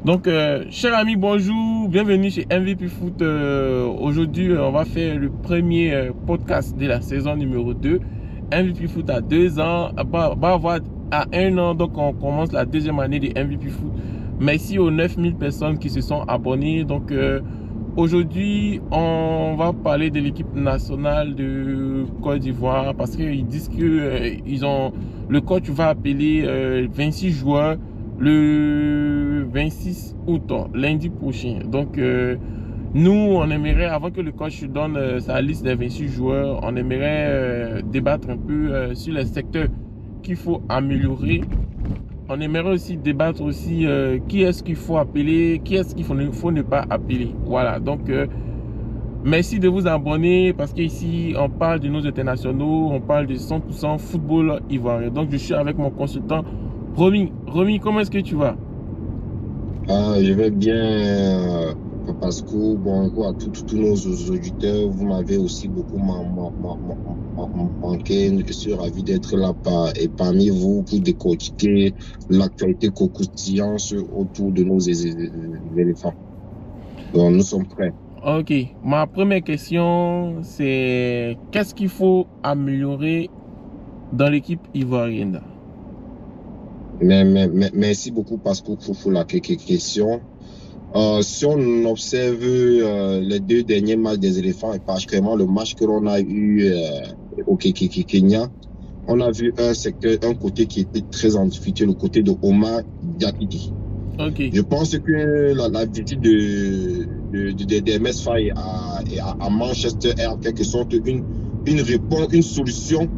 Donc, chers amis, bonjour, bienvenue chez MVP Foot. Aujourd'hui, on va faire le premier podcast de la saison numéro 2. MVP Foot à 2 ans, va avoir à 1 an, donc on commence la deuxième année de MVP Foot. Merci aux 9000 personnes qui se sont abonnées. Donc, aujourd'hui, on va parler de l'équipe nationale de Côte d'Ivoire parce qu'ils disent que le coach va appeler 26 joueurs le 26 août, lundi prochain. Donc, nous, on aimerait, avant que le coach donne sa liste des 26 joueurs, on aimerait débattre un peu sur les secteurs qu'il faut améliorer. On aimerait aussi débattre aussi qui est-ce qu'il faut appeler, qui est-ce qu'il faut ne pas appeler. Voilà, donc merci de vous abonner parce qu'ici, on parle de nos internationaux, on parle de 100% football ivoirien. Donc, je suis avec mon consultant Romy. Romy, comment est-ce que tu vas? Je vais bien, Papasco. Bonjour à tous nos auditeurs. Vous m'avez aussi beaucoup manqué. Je suis ravi d'être là parmi vous pour décortiquer l'actualité croustillante autour de nos éléphants. Donc, nous sommes prêts. Ok. Ma première question, c'est qu'est-ce qu'il faut améliorer dans l'équipe ivoirienne? Merci beaucoup, Pascal, pour la question. Si on observe les deux derniers matchs des éléphants, et particulièrement le match que l'on a eu au Kenya, on a vu un côté qui était très en difficulté, le côté de Omar Diakité. Okay. Je pense que la visite de MS Faye à Manchester est en quelque sorte une réponse, une solution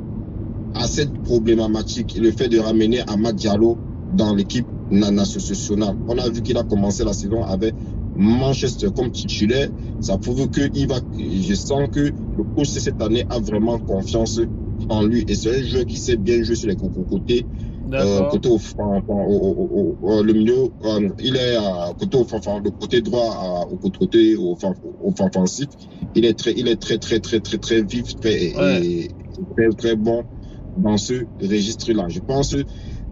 à cette problématique, le fait de ramener Amad Diallo dans l'équipe nationale. On a vu qu'il a commencé la saison avec Manchester comme titulaire. Ça prouve que je sens que le coach cette année a vraiment confiance en lui. Et c'est un joueur qui sait bien jouer sur les côtés. Le milieu, il est le côté droit au côté offensif. Il est très vif, très bon dans ce registre-là. Je pense,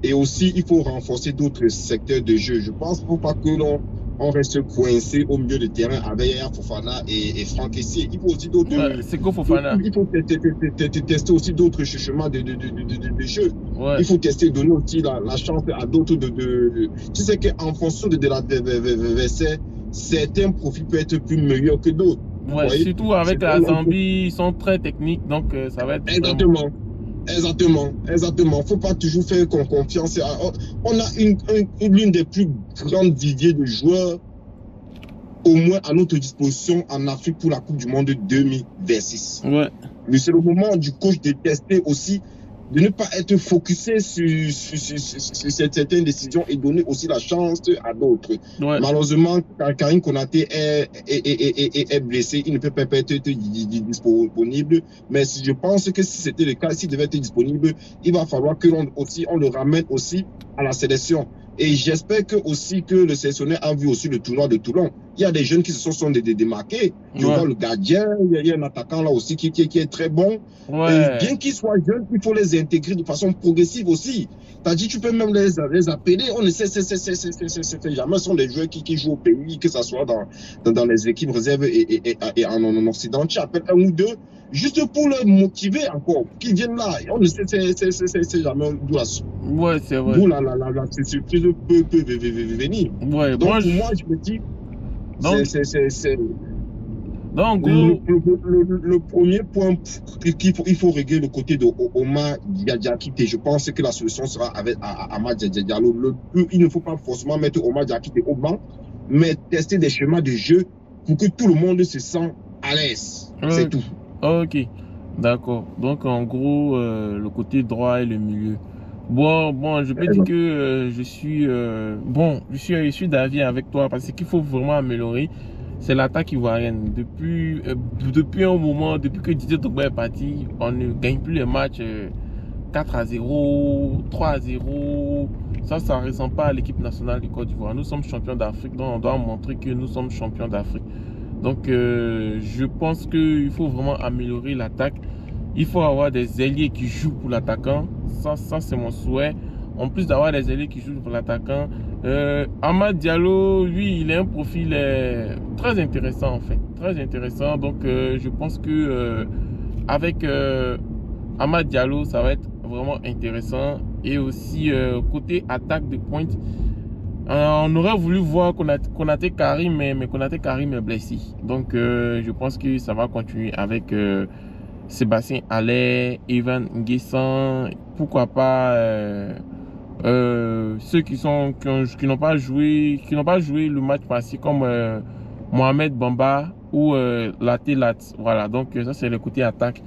et aussi, il faut renforcer d'autres secteurs de jeu. Je pense qu'il ne faut pas que l'on reste coincé au milieu de terrain avec Yaya Fofana et Franck Essier. Il faut aussi d'autres. Ouais, c'est quoi Fofana? Il faut tester aussi d'autres chemins de jeu. Ouais. Il faut donner aussi la chance à d'autres Tu sais qu'en fonction de l'adversaire, certains profils peuvent être plus meilleurs que d'autres. Ouais, surtout avec la Zambie, ils sont très techniques, donc ça va être. Exactement. Faut pas toujours faire confiance. On a l'une des plus grandes viviers de joueurs, au moins à notre disposition en Afrique pour la Coupe du Monde 2026. Ouais. Mais c'est le moment du coach de tester aussi, de ne pas être focusé sur certaines décisions et donner aussi la chance à d'autres. Ouais. Malheureusement, Karim Konaté est blessé, il ne peut pas être disponible. Mais je pense que si c'était le cas, s'il devait être disponible, il va falloir que on le ramène aussi à la sélection. Et j'espère que le sélectionneur a vu aussi le tournoi de Toulon. Il y a des jeunes qui se sont démarqués. Tu vois le gardien, il y a un attaquant là aussi qui est très bon. Ouais. Et bien qu'ils soient jeunes, il faut les intégrer de façon progressive aussi. T'as dit, tu peux même les appeler. On ne sait jamais. Ce sont des joueurs qui jouent au pays, que ce soit dans les équipes réserves et en Occident. Tu appelles un ou deux, juste pour les motiver encore, qu'ils viennent là. On ne sait jamais d'où c'est vrai. D'où la surprise peut venir. Ouais, donc, moi, je me dis, donc, le premier point il faut régler le côté de Omar Diakité. Je pense que la solution sera avec Amad Diallo. Il ne faut pas forcément mettre Omar Diakité au banc, mais tester des schémas de jeu pour que tout le monde se sente à l'aise. C'est tout. Ok, d'accord. Donc, en gros, le côté droit et le milieu. Bon, je peux dire que je suis d'avis avec toi parce qu'il faut vraiment améliorer. C'est l'attaque ivoirienne. Depuis un moment, depuis que Didier Drogba est parti, on ne gagne plus les matchs 4-0, 3-0. Ça ne ressemble pas à l'équipe nationale du Côte d'Ivoire. Nous sommes champions d'Afrique, donc on doit montrer que nous sommes champions d'Afrique. Donc, je pense qu'il faut vraiment améliorer l'attaque. Il faut avoir des ailiers qui jouent pour l'attaquant. Ça c'est mon souhait. En plus d'avoir des ailiers qui jouent pour l'attaquant, Amad Diallo, lui, il a un profil très intéressant en fait. Très intéressant. Donc, je pense que avec Amad Diallo, ça va être vraiment intéressant. Et aussi, côté attaque de pointe, on aurait voulu voir Konaté Karim, mais Konaté Karim est blessé. Donc, je pense que ça va continuer avec Sébastien Haller, Evan Nguessan, pourquoi pas ceux qui n'ont pas joué le match passé comme Mohamed Bamba ou Lat. Voilà, donc ça c'est le côté attaque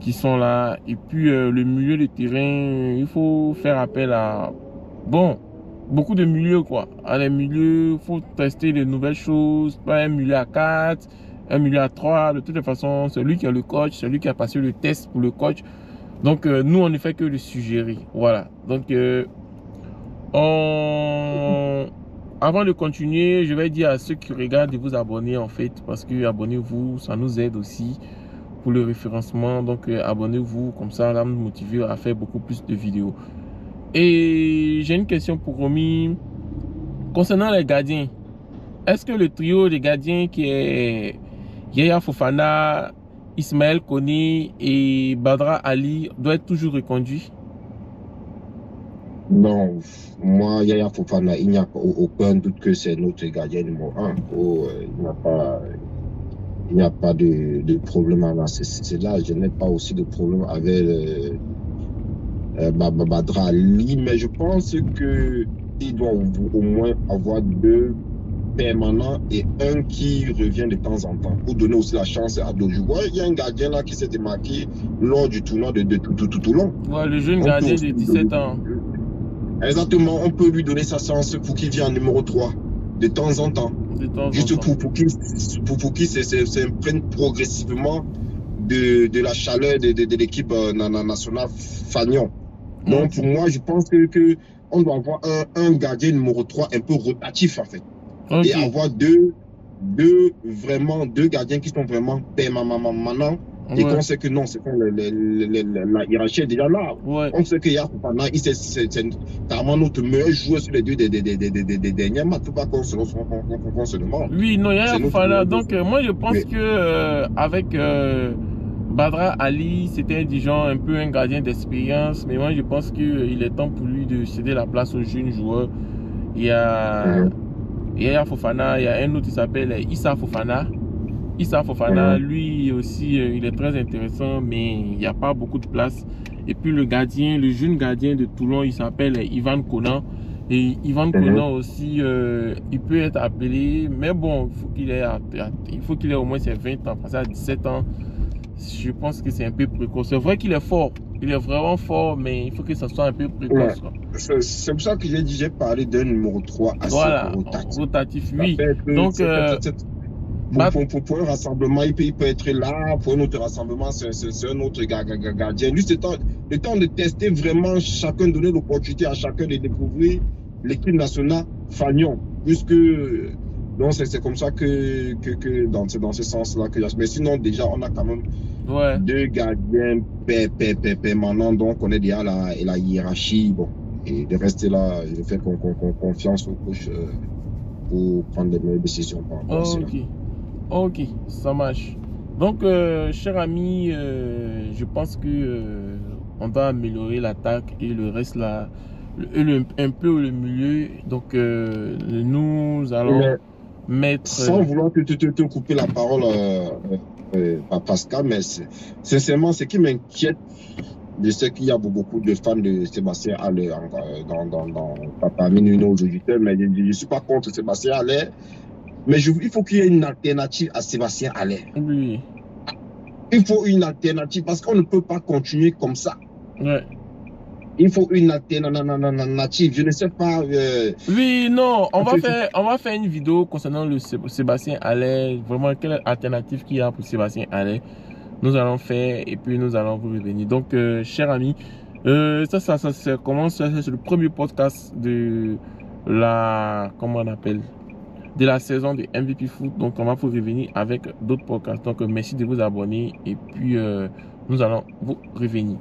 qui sont là. Et puis le milieu de terrain, il faut faire appel à beaucoup de milieux quoi. À les milieux, il faut tester de nouvelles choses, pas un milieu à 4, un milieu à 3. De toute façon, c'est lui qui est le coach, c'est lui qui a passé le test pour le coach. Donc nous on ne fait que le suggérer. Voilà. Donc avant de continuer, je vais dire à ceux qui regardent de vous abonner en fait, parce que abonnez-vous, ça nous aide aussi pour le référencement. Donc abonnez-vous, comme ça, là, nous motiver à faire beaucoup plus de vidéos. Et j'ai une question pour Romy. Concernant les gardiens, est-ce que le trio des gardiens qui est Yaya Fofana, Ismaël Koné et Badra Ali doit être toujours reconduit? Non, moi, Yaya Fofana, il n'y a aucun doute que c'est notre gardien numéro 1. Il n'y a pas de problème avec c'est là. Je n'ai pas aussi de problème avec Badra Ali, mais je pense qu'il doit au moins avoir 2 permanents et un qui revient de temps en temps pour donner aussi la chance à d'autres joueurs. Il y a un gardien là qui s'est démarqué lors du tournoi de Toulon. Ouais, le jeune gardien de 17 ans. Exactement, on peut lui donner sa chance pour qu'il vienne en numéro 3 de temps en temps. Juste pour qu'il s'imprègne progressivement de la chaleur de l'équipe nationale Fagnon. Donc pour moi, je pense que on doit avoir un gardien numéro 3 un peu rotatif en fait. Et avoir deux gardiens qui sont vraiment permanents. Et qu'on sait que non, c'est quand la hiérarchie est déjà là. Ouais. On sait qu'il y a c'est carrément notre meilleur joueur sur les deux des derniers matchs. Faut pas qu'on se demande. Oui, non, il y a Fofana. Donc, moi, je pense que avec Badra Ali, c'était un peu un gardien d'expérience. Mais moi, je pense qu'il est temps pour lui de céder la place aux jeunes joueurs. Il y a Fofana, il y a un autre qui s'appelle Issa Fofana. Issa Fofana, lui aussi, il est très intéressant, mais il n'y a pas beaucoup de place. Et puis le jeune gardien de Toulon, il s'appelle Ivan Konan. Et Ivan Konan aussi, il peut être appelé, mais bon, il faut qu'il ait au moins ses 20 ans, parce qu'à 17 ans, je pense que c'est un peu précoce. C'est vrai qu'il est fort, il est vraiment fort, mais il faut que ça soit un peu précoce. Ouais. C'est pour ça que j'ai parlé d'un numéro 3 assez rotatif. Oui. Donc, pour un rassemblement, il peut être là. Pour un autre rassemblement, c'est un autre gardien. Lui, c'est le temps de tester vraiment chacun, donner l'opportunité à chacun de découvrir l'équipe nationale Fagnon. Puisque, donc c'est comme ça que dans ce sens-là que mais sinon, déjà, on a quand même 2 gardiens permanents. Donc, on est déjà la hiérarchie. Bon, et de rester là, je fais confiance au coach pour prendre les meilleures décisions par rapport à cela. Ok, ça marche. Donc, cher ami, je pense que on doit améliorer l'attaque et le reste là, un peu le milieu. Donc, nous allons mettre. Sans vouloir te couper la parole, Pascal, mais sincèrement, ce qui m'inquiète, je sais qu'il y a beaucoup de fans de Sébastien Haller parmi nos auditeurs, mais je ne suis pas contre Sébastien Haller. Mais il faut qu'il y ait une alternative à Sébastien Haller. Oui. Il faut une alternative parce qu'on ne peut pas continuer comme ça. Ouais. Il faut une alternative. Je ne sais pas. Oui, non. On va faire une vidéo concernant le Sébastien Haller. Vraiment, quelle alternative qu'il y a pour Sébastien Haller. Nous allons faire et puis nous allons vous revenir. Donc, chers amis, ça commence. C'est le premier podcast de la. Comment on appelle? De la saison de MVP Foot. Donc, on va vous revenir avec d'autres podcasts. Donc, merci de vous abonner et puis nous allons vous revenir.